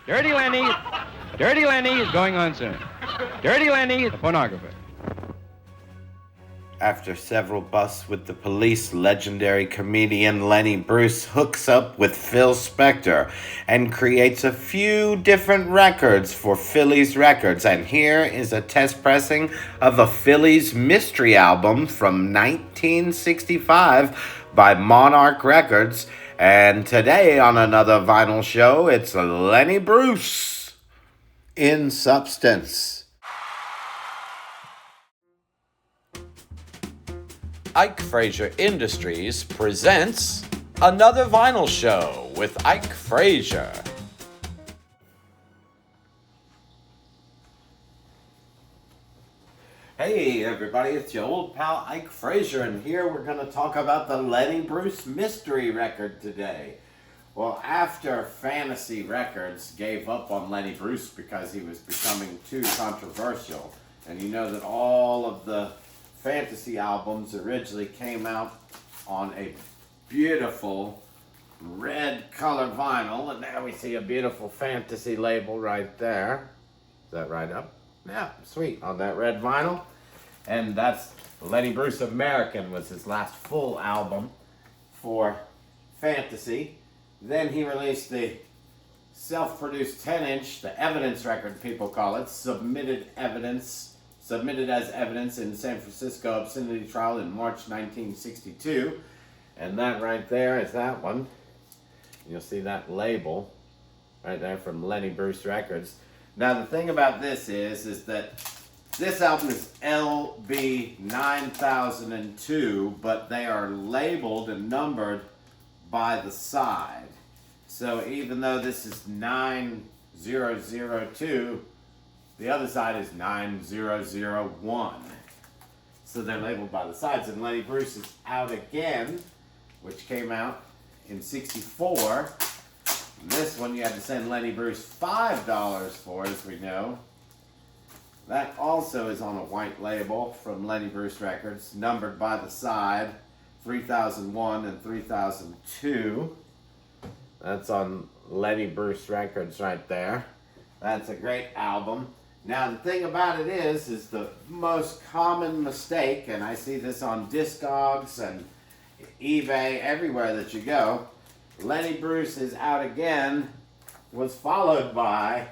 Dirty Lenny. Dirty Lenny is going on soon. Dirty Lenny, the pornographer. After several busts with the police, legendary comedian Lenny Bruce hooks up with Phil Spector and creates a few different records for Phillies Records. And here is a test pressing of a Phillies mystery album from 1965 by Monarch Records. And today on another vinyl show, it's Lenny Bruce in Substance. Ike Frazier Industries presents another vinyl show with Ike Frazier. Hey everybody, it's your old pal Ike Frazier, and here we're going to talk about the Lenny Bruce mystery record today. Well, after Fantasy Records gave up on Lenny Bruce because he was becoming too controversial, and you know that all of the Fantasy albums originally came out on a beautiful red color vinyl, and now we see a beautiful Fantasy label right there. Is that right up? Yeah, sweet, on that red vinyl. And that's Lenny Bruce American was his last full album for Fantasy. Then he released the self-produced 10-inch, the evidence record people call it, submitted as evidence in the San Francisco obscenity trial in March 1962. And that right there is that one. You'll see that label right there from Lenny Bruce Records. Now the thing about this is that this album is LB 9002, but they are labeled and numbered by the side. So even though this is 9002, the other side is 9001. So they're labeled by the sides. And Lenny Bruce is Out Again, which came out in 64. And this one you had to send Lenny Bruce $5 for, as we know. That also is on a white label from Lenny Bruce Records, numbered by the side, 3001 and 3002. That's on Lenny Bruce Records right there. That's a great album. Now the thing about it is the most common mistake, and I see this on Discogs and eBay, everywhere that you go, Lenny Bruce is Out Again was followed by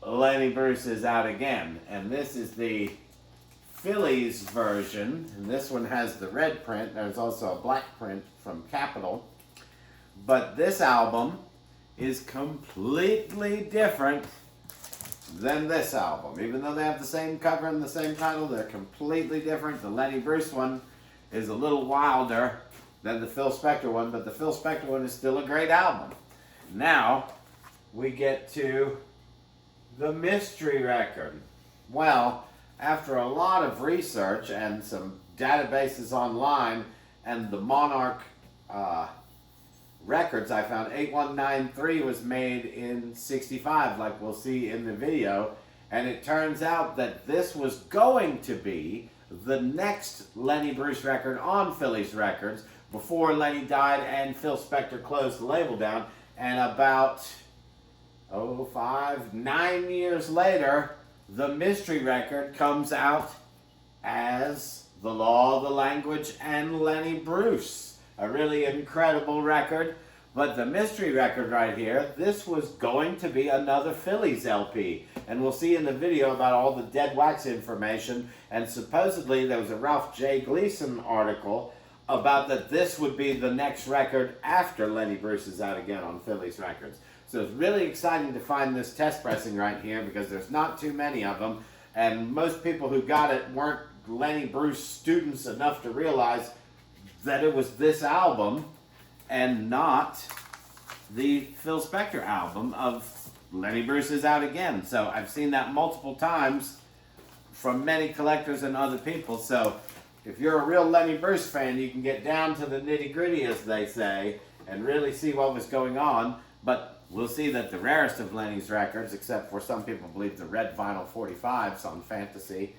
Lenny Bruce is Out Again. And this is the Phillies version, and this one has the red print. There's also a black print from Capitol. But this album is completely different than this album. Even though they have the same cover and the same title, they're completely different. The Lenny Bruce one is a little wilder than the Phil Spector one, but the Phil Spector one is still a great album. Now, we get to the mystery record. Well, after a lot of research and some databases online and the Monarch records, I found 8193 was made in 65, like we'll see in the video, and it turns out that this was going to be the next Lenny Bruce record on Phillies Records before Lenny died and Phil Spector closed the label down. And about 9 years later, the mystery record comes out as The Law of the Language and Lenny Bruce. A really incredible record. But the mystery record right here, this was going to be another Phillies LP. And we'll see in the video about all the dead wax information. And supposedly there was a Ralph J. Gleason article about that this would be the next record after Lenny Bruce is Out Again on Phillies Records. So it's really exciting to find this test pressing right here because there's not too many of them. And most people who got it weren't Lenny Bruce students enough to realize that it was this album and not the Phil Spector album of Lenny Bruce is Out Again. So I've seen that multiple times from many collectors and other people. So if you're a real Lenny Bruce fan, you can get down to the nitty-gritty, as they say, and really see what was going on. But we'll see that the rarest of Lenny's records, except for some people believe the red vinyl 45s on Fantasy,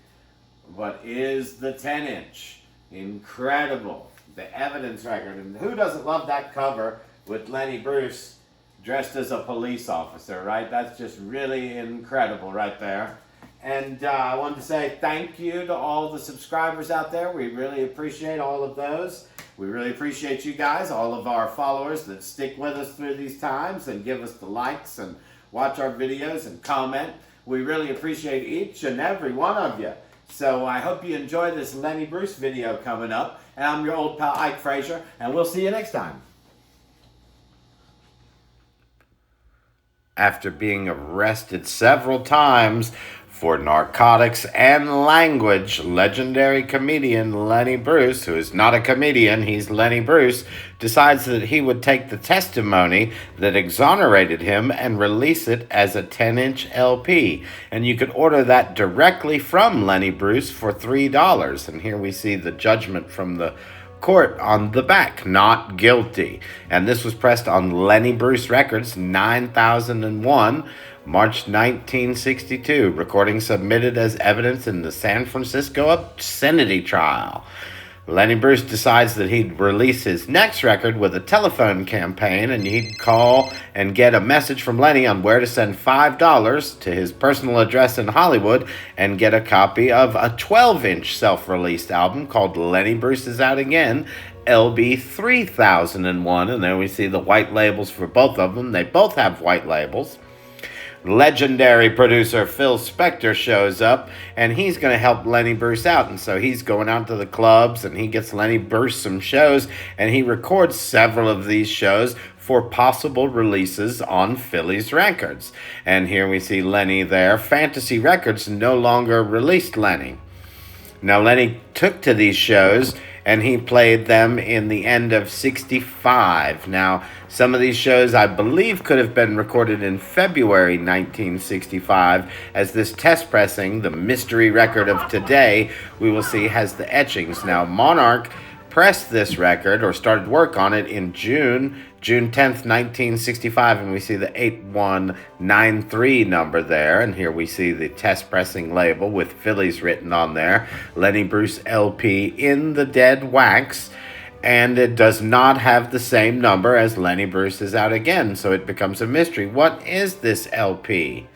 but is the 10-inch. Incredible. The evidence record. And who doesn't love that cover with Lenny Bruce dressed as a police officer, right? That's just really incredible right there. And I wanted to say thank you to all the subscribers out there. We really appreciate all of those. We really appreciate you guys, all of our followers that stick with us through these times and give us the likes and watch our videos and comment. We really appreciate each and every one of you. So I hope you enjoy this Lenny Bruce video coming up. And I'm your old pal Ike Frazier, and we'll see you next time. After being arrested several times for narcotics and language, legendary comedian Lenny Bruce, who is not a comedian, he's Lenny Bruce, decides that he would take the testimony that exonerated him and release it as a 10-inch LP. And you could order that directly from Lenny Bruce for $3. And here we see the judgment from the court on the back, not guilty. And this was pressed on Lenny Bruce Records, 9001, March 1962. Recording submitted as evidence in the San Francisco obscenity trial. Lenny Bruce decides that he'd release his next record with a telephone campaign, and he'd call and get a message from Lenny on where to send $5 to his personal address in Hollywood and get a copy of a 12-inch self-released album called Lenny Bruce Is Out Again, LB 3001. And then we see the white labels for both of them. They both have white labels. Legendary producer Phil Spector shows up, and he's going to help Lenny Bruce out. And so he's going out to the clubs, and he gets Lenny Bruce some shows, and he records several of these shows for possible releases on Philly's Records. And here we see Lenny there. Fantasy Records no longer released Lenny. Now, Lenny took to these shows, and he played them in the end of 65. Now, some of these shows, I believe, could have been recorded in February 1965, as this test pressing, the mystery record of today, we will see has the etchings. Now, Monarch pressed this record, or started work on it, in June 10th, 1965, and we see the 8193 number there, and here we see the test pressing label with Phillies written on there, Lenny Bruce LP in the dead wax, and it does not have the same number as Lenny Bruce Is Out Again, so it becomes a mystery. What is this LP?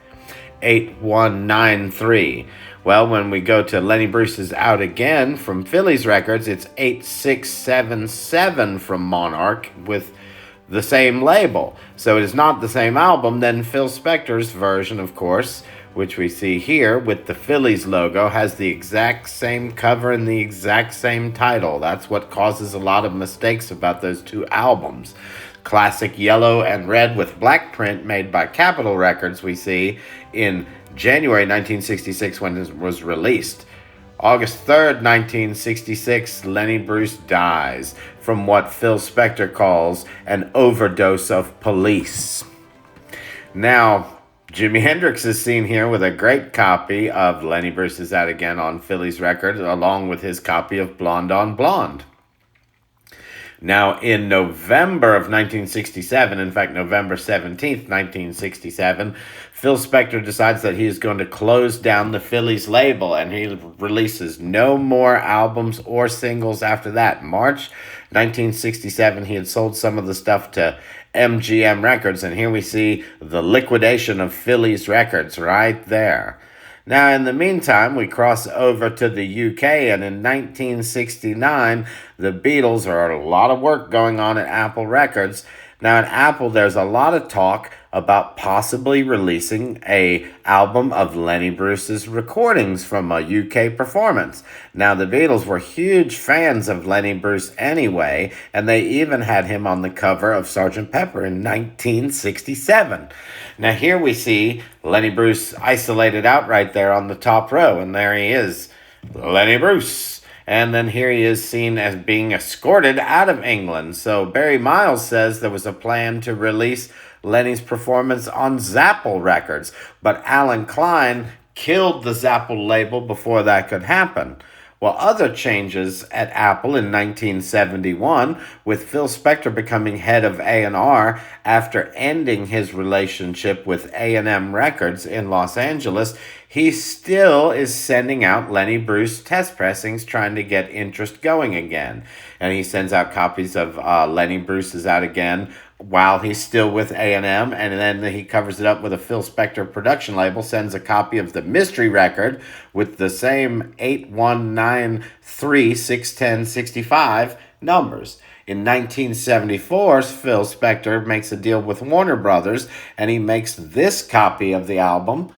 8193. Well, when we go to Lenny Bruce Is Out Again from Phillies Records, it's 8677 from Monarch with the same label. So it is not the same album. Then Phil Spector's version, of course, which we see here with the Phillies logo, has the exact same cover and the exact same title. That's what causes a lot of mistakes about those two albums. Classic yellow and red with black print made by Capitol Records, we see in January 1966 when it was released. August 3rd, 1966, Lenny Bruce dies from what Phil Spector calls an overdose of police. Now, Jimi Hendrix is seen here with a great copy of Lenny Bruce Is Out Again on Phillies Records, along with his copy of Blonde on Blonde. Now, in November of 1967, in fact, November 17th, 1967, Phil Spector decides that he is going to close down the Phillies label, and he releases no more albums or singles after that. March 1967, he had sold some of the stuff to MGM Records, and here we see the liquidation of Phillies Records right there. Now, in the meantime, we cross over to the UK, and in 1969, the Beatles are a lot of work going on at Apple Records. Now, at Apple, there's a lot of talk about possibly releasing an album of Lenny Bruce's recordings from a UK performance. Now, the Beatles were huge fans of Lenny Bruce anyway, and they even had him on the cover of Sgt. Pepper in 1967. Now, here we see Lenny Bruce isolated out right there on the top row, and there he is, Lenny Bruce. And then here he is seen as being escorted out of England. So Barry Miles says there was a plan to release Lenny's performance on Zapple Records, but Alan Klein killed the Zapple label before that could happen. Well, other changes at Apple in 1971, with Phil Spector becoming head of A&R after ending his relationship with A&M Records in Los Angeles, he still is sending out Lenny Bruce test pressings trying to get interest going again. And he sends out copies of Lenny Bruce Is Out Again, while he's still with A&M, and then he covers it up with a Phil Spector production label, sends a copy of the mystery record with the same 8193-610-65 numbers. In 1974, Phil Spector makes a deal with Warner Brothers, and he makes this copy of the album,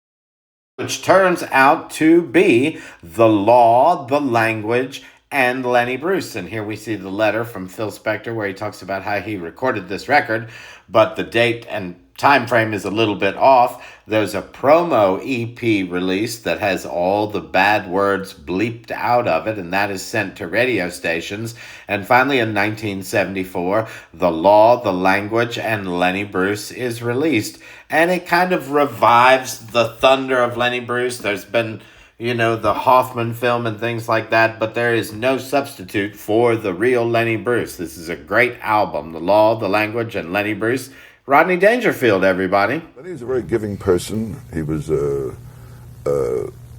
which turns out to be The Law, the Language, and Lenny Bruce. And here we see the letter from Phil Spector where he talks about how he recorded this record, but the date and time frame is a little bit off. There's a promo EP release that has all the bad words bleeped out of it, and that is sent to radio stations. And finally, in 1974, The Law, the Language, and Lenny Bruce is released. And it kind of revives the thunder of Lenny Bruce. There's been, the Hoffman film and things like that, but there is no substitute for the real Lenny Bruce. This is a great album, The Law, the Language, and Lenny Bruce. Rodney Dangerfield, everybody. Lenny was a very giving person. He was a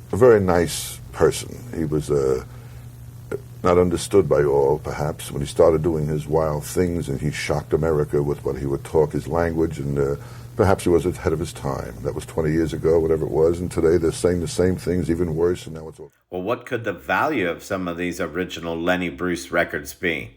very nice person. He was not understood by all, perhaps, when he started doing his wild things, and he shocked America with what he would talk, his language, and perhaps he was ahead of his time. That was 20 years ago, whatever it was, and today they're saying the same things, even worse, and now it's all... Well, what could the value of some of these original Lenny Bruce records be?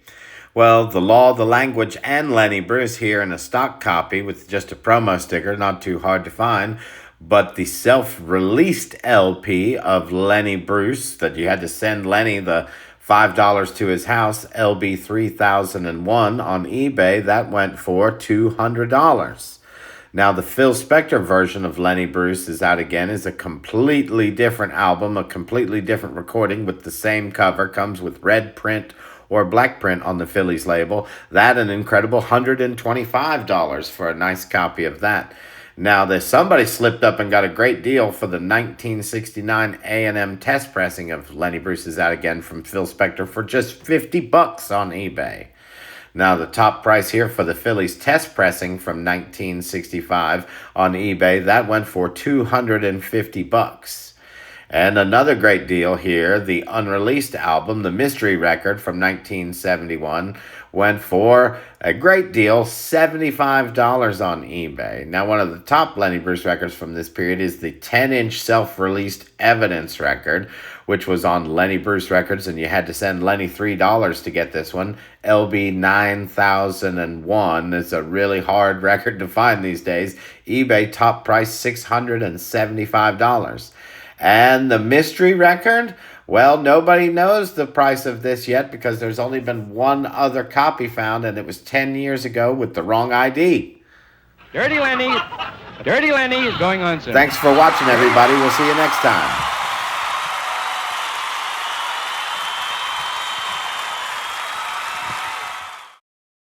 Well, The Law, the Language, and Lenny Bruce here in a stock copy with just a promo sticker, not too hard to find, but the self-released LP of Lenny Bruce that you had to send Lenny the $5 to his house, LB 3001 on eBay, that went for $200. Now, the Phil Spector version of Lenny Bruce is out again. Is a completely different album, a completely different recording with the same cover, comes with red print or black print on the Phillies label. That an incredible $125 for a nice copy of that. Now, there's somebody slipped up and got a great deal for the 1969 A&M test pressing of Lenny Bruce is out again from Phil Spector for just $50 on eBay. Now, the top price here for the Phillies test pressing from 1965 on eBay, that went for $250. And another great deal here, the unreleased album, the mystery record from 1971, went for a great deal, $75 on eBay. Now, one of the top Lenny Bruce records from this period is the 10-inch self-released Evidence record, which was on Lenny Bruce Records, and you had to send Lenny $3 to get this one. LB 9001 is a really hard record to find these days. eBay top price $675. And the mystery record, well, nobody knows the price of this yet because there's only been one other copy found, and it was 10 years ago with the wrong ID. Dirty Lenny is going on soon. Thanks for watching, everybody. We'll see you next time.